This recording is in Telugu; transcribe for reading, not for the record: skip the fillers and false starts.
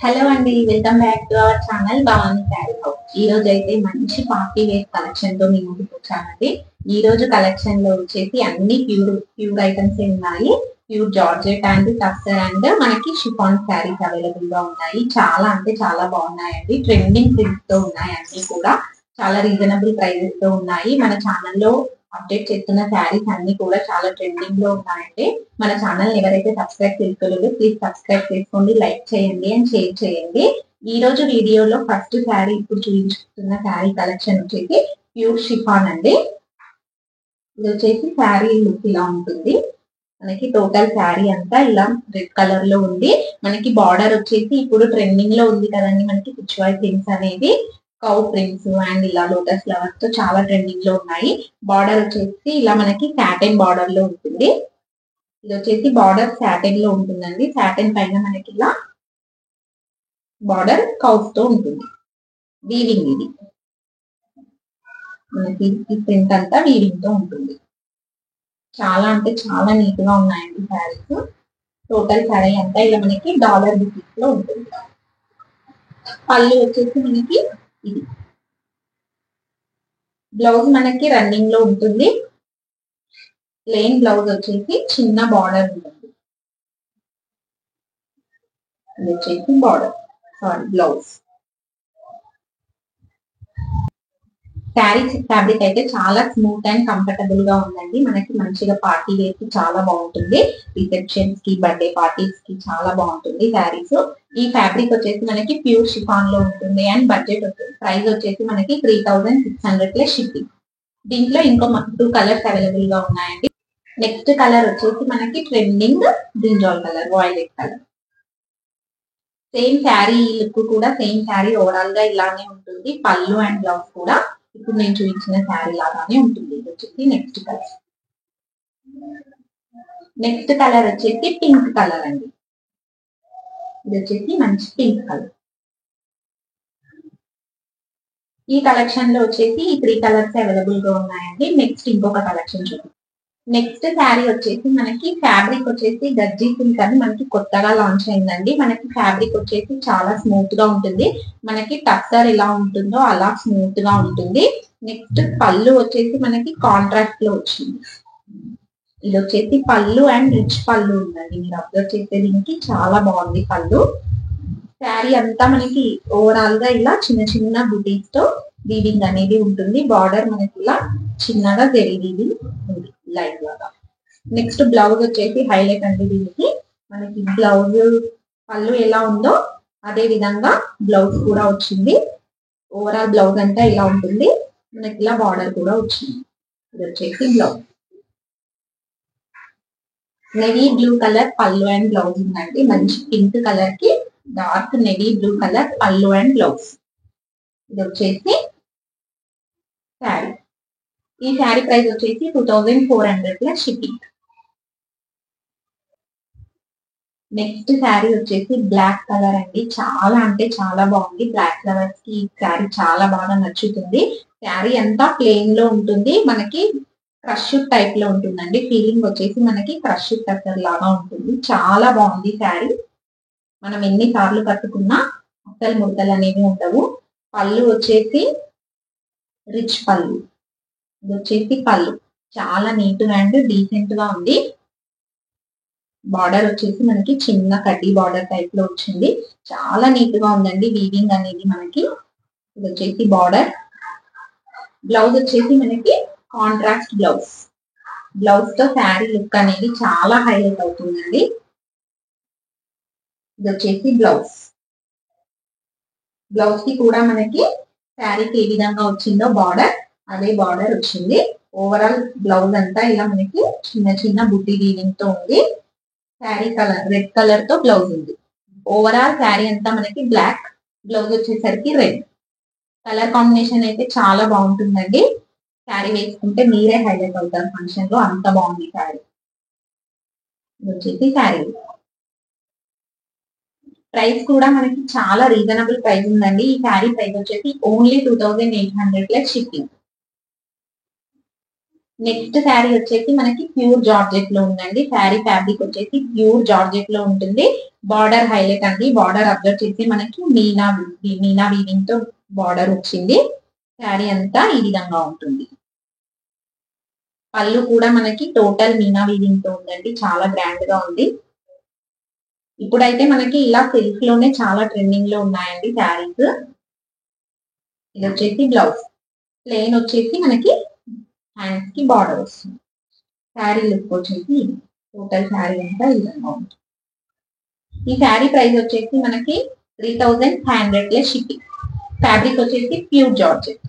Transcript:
హలో అండి, welcome back to our channel Bhavani sari house. ఈ రోజు అయితే మంచి పార్టీ వేర్ కలెక్షన్ తో మీ ముందుకు వచ్చానండి. ఈ రోజు కలెక్షన్ లో వచ్చేసి అన్ని ప్యూర్ ఐటమ్స్ ఉన్నాయి. Pure georgette and tussar and మనకి షిఫాన్ శారీస్ అవైలబుల్ గా ఉన్నాయి. చాలా అంటే చాలా బాగున్నాయండి. ట్రెండింగ్ ప్రింట్స్ తో ఉన్నాయి. అన్ని కూడా చాలా రీజనబుల్ ప్రైజెస్ తో ఉన్నాయి. మన ఛానల్లో అప్డేట్ చేస్తున్న శారీస్ అన్ని కూడా చాలా ట్రెండింగ్ లో ఉన్నాయండి. మన ఛానల్ ఎవరైతే సబ్స్క్రైబ్ చేసుకోలేదో ప్లీజ్ సబ్స్క్రైబ్ చేసుకోండి, లైక్ చేయండి అండ్ షేర్ చేయండి. ఈ రోజు వీడియోలో ఫస్ట్ శారీ ఇప్పుడు చూపించుతున్న శారీ కలెక్షన్ వచ్చేసి ప్యూర్ షిఫాన్ అండి. ఇది వచ్చేసి శారీ లుక్ ఇలా ఉంటుంది. మనకి టోటల్ శారీ అంతా ఇలా రెడ్ కలర్ లో ఉంది. మనకి బార్డర్ వచ్చేసి ఇప్పుడు ట్రెండింగ్ లో ఉంది కదండి, మనకి పిచ్వాయ్ ప్రింట్స్ అనేది కౌ ప్రింట్స్ అండ్ ఇలా లోటస్ ఫ్లవర్స్ తో చాలా ట్రెండింగ్ లో ఉన్నాయి. బార్డర్ వచ్చేసి ఇలా మనకి సాటిన్ బార్డర్ లో ఉంటుంది. ఇది వచ్చేసి బార్డర్ సాటిన్ లో ఉంటుందండి. సాటిన్ పైన మనకి ఇలా బార్డర్ కౌస్ తో ఉంటుంది. వీవింగ్ ఇది మనకి ఈ ప్రింట్ అంతా వీవింగ్ తో ఉంటుంది. చాలా అంటే చాలా నీట్ గా ఉన్నాయండి శారీస్. టోటల్ శారీ అంతా ఇలా మనకి డాలర్ బుకిస్ లో ఉంటుంది. పళ్ళు వచ్చేసి మనకి ఇది. బ్లౌజ్ మనకి రన్నింగ్ లో ఉంటుంది. ప్లెయిన్ బ్లౌజ్ వచ్చేసి చిన్న బార్డర్ ఉంటుంది. ఇది వచ్చేసి బార్డర్ బ్లౌజ్. శారీ ఫ్యాబ్రిక్ అయితే చాలా స్మూత్ అండ్ కంఫర్టబుల్ గా ఉందండి. మనకి మంచిగా పార్టీ వేర్ కి చాలా బాగుంటుంది. రిసెప్షన్స్ కి, బర్త్డే పార్టీస్ కి చాలా బాగుంటుంది శారీస్. ఈ ఫ్యాబ్రిక్ వచ్చేసి మనకి ప్యూర్ షిఫాన్ లో ఉంటుంది అండ్ బడ్జెట్ ప్రైస్ వచ్చేసి మనకి 3600 ప్లస్ షిప్పింగ్. దీంట్లో ఇంకో 2 కలర్స్ అవైలబుల్ గా ఉన్నాయండి. నెక్స్ట్ కలర్ వచ్చేసి మనకి trending brinjal colour, violet colour. Same sari look కూడా సేమ్ శారీ ఓవరాల్ గా ఇలానే ఉంటుంది. పళ్ళు అండ్ బ్లౌజ్ కూడా ఇప్పుడు నేను చూపించిన శారీ లాగానే ఉంటుంది. ఇది వచ్చేసి నెక్స్ట్ కలర్. నెక్స్ట్ కలర్ వచ్చేసి పింక్ కలర్ అండి. ఇది వచ్చేసి మంచి పింక్ కలర్. ఈ కలెక్షన్ లో వచ్చేసి ఈ 3 కలర్స్ అవైలబుల్ గా ఉన్నాయండి. నెక్స్ట్ ఇంకొక కలెక్షన్ చూద్దాం. నెక్స్ట్ శారీ వచ్చేసి మనకి ఫ్యాబ్రిక్ వచ్చేసి గజ్జీ సిల్క్ అని మనకి కొత్తగా లాంచ్ అయిందండి. మనకి ఫ్యాబ్రిక్ వచ్చేసి చాలా స్మూత్ గా ఉంటుంది. మనకి టక్సర్ ఎలా ఉంటుందో అలా స్మూత్ గా ఉంటుంది. నెక్స్ట్ పళ్ళు వచ్చేసి మనకి కాంట్రాక్ట్ లో వచ్చింది. ఇది వచ్చేసి పళ్ళు అండ్ రిచ్ పళ్ళు ఉందండి. మీరు అబ్జర్వ్ చేసే దీనికి చాలా బాగుంది పళ్ళు. శారీ అంతా మనకి ఓవరాల్ గా ఇలా చిన్న చిన్న బుటీస్ తో వీవింగ్ అనేది ఉంటుంది. బార్డర్ మనకి ఇలా చిన్నగా జరీ వీవింగ్ ఉంది లైట్ లాగా. నెక్స్ట్ బ్లౌజ్ వచ్చేసి హైలైట్ అండి. దీనికి మనకి బ్లౌజ్ పళ్ళు ఎలా ఉందో అదే విధంగా బ్లౌజ్ కూడా వచ్చింది. ఓవరాల్ బ్లౌజ్ అంతా ఇలా ఉంటుంది. మనకి ఇలా బార్డర్ కూడా వచ్చింది. ఇది వచ్చేసి బ్లౌజ్. నెవీ బ్లూ కలర్ పళ్ళు అండ్ బ్లౌజ్ ఉందండి. మంచి పింక్ కలర్ కి డార్క్ నెవీ బ్లూ కలర్ పళ్ళు అండ్ బ్లౌజ్. ఇది వచ్చేసి శారీ. ఈ శారీ ప్రైస్ వచ్చేసి 2400 ప్లస్ షిప్పింగ్. నెక్స్ట్ శారీ వచ్చేసి బ్లాక్ కలర్ అండి. చాలా అంటే చాలా బాగుంది. బ్లాక్ కలర్స్ కి ఈ శారీ చాలా బాగా నచ్చుతుంది. శారీ అంతా ప్లెయిన్ లో ఉంటుంది. మనకి క్రష్ టైప్ లో ఉంటుందండి. ఫీలింగ్ వచ్చేసి మనకి క్రష్ టక్కర్ లాగా ఉంటుంది. చాలా బాగుంది శారీ. మనం ఎన్ని సార్లు కట్టుకున్నా అసలు ముడతలు అనేవి ఉండవు. పళ్ళు వచ్చేసి రిచ్ పళ్ళు. ఇది వచ్చేసి పళ్ళు చాలా నీట్ గా అండ్ డీసెంట్ గా ఉంది. బార్డర్ వచ్చేసి మనకి చిన్న కడ్డీ బార్డర్ టైప్ లో వచ్చింది. చాలా నీట్ గా ఉందండి వీవింగ్ అనేది మనకి. ఇది వచ్చేసి బార్డర్. బ్లౌజ్ వచ్చేసి మనకి కాంట్రాస్ట్ బ్లౌజ్. బ్లౌజ్ తో శారీ లుక్ అనేది చాలా హైలైట్ అవుతుందండి. ఇది వచ్చేసి బ్లౌజ్. బ్లౌజ్ కి కూడా మనకి శారీకి ఏ విధంగా వచ్చిందో బార్డర్ అదే బార్డర్ వచ్చింది. ఓవరాల్ బ్లౌజ్ అంతా ఇలా మనకి చిన్న చిన్న బుట్టి వీవింగ్ తో ఉంది. శారీ కలర్ రెడ్ కలర్ తో బ్లౌజ్ ఉంది. ఓవరాల్ శారీ అంతా మనకి బ్లాక్, బ్లౌజ్ వచ్చేసరికి రెడ్. కలర్ కాంబినేషన్ అయితే చాలా బాగుంటుందండి. శారీ వేసుకుంటే మీరే హైలైట్ అవుతారు ఫంక్షన్ లో, అంత బాగుంది శారీ. ఇది వచ్చేసి శారీ ప్రైస్ కూడా మనకి చాలా రీజనబుల్ ప్రైస్ ఉందండి. ఈ శారీ ప్రైస్ వచ్చేసి only 2800 plus shipping. Next sari వచ్చేసి మనకి ప్యూర్ జార్జెట్ లో ఉందండి. శారీ ఫ్యాబ్రిక్ వచ్చేసి ప్యూర్ జార్జెట్ లో ఉంటుంది. బార్డర్ హైలైట్ అండి. బార్డర్ అబ్జర్వ్ చేసి మనకి మీనా వీవింగ్ తో బార్డర్ వచ్చింది. శారీ అంతా ఈ విధంగా ఉంటుంది. పళ్ళు కూడా మనకి టోటల్ మీనా వీవింగ్ తో ఉందండి. చాలా గ్రాండ్ గా ఉంది. ఇప్పుడైతే మనకి ఇలా సిల్క్ లోనే చాలా ట్రెండింగ్ లో ఉన్నాయండి శారీస్. ఇది వచ్చేసి బ్లౌజ్. ప్లెయిన్ వచ్చేసి మనకి హ్యాండ్స్ కి బార్డర్ వస్తుంది. శారీ లుక్ వచ్చేసి టోటల్ శారీ అంతా ఈ విధంగా ఉంటుంది. ఈ శారీ ప్రైస్ వచ్చేసి మనకి 3500 ప్లస్ షిప్పింగ్. ఫ్యాబ్రిక్ వచ్చేసి ప్యూర్ జార్జెట్.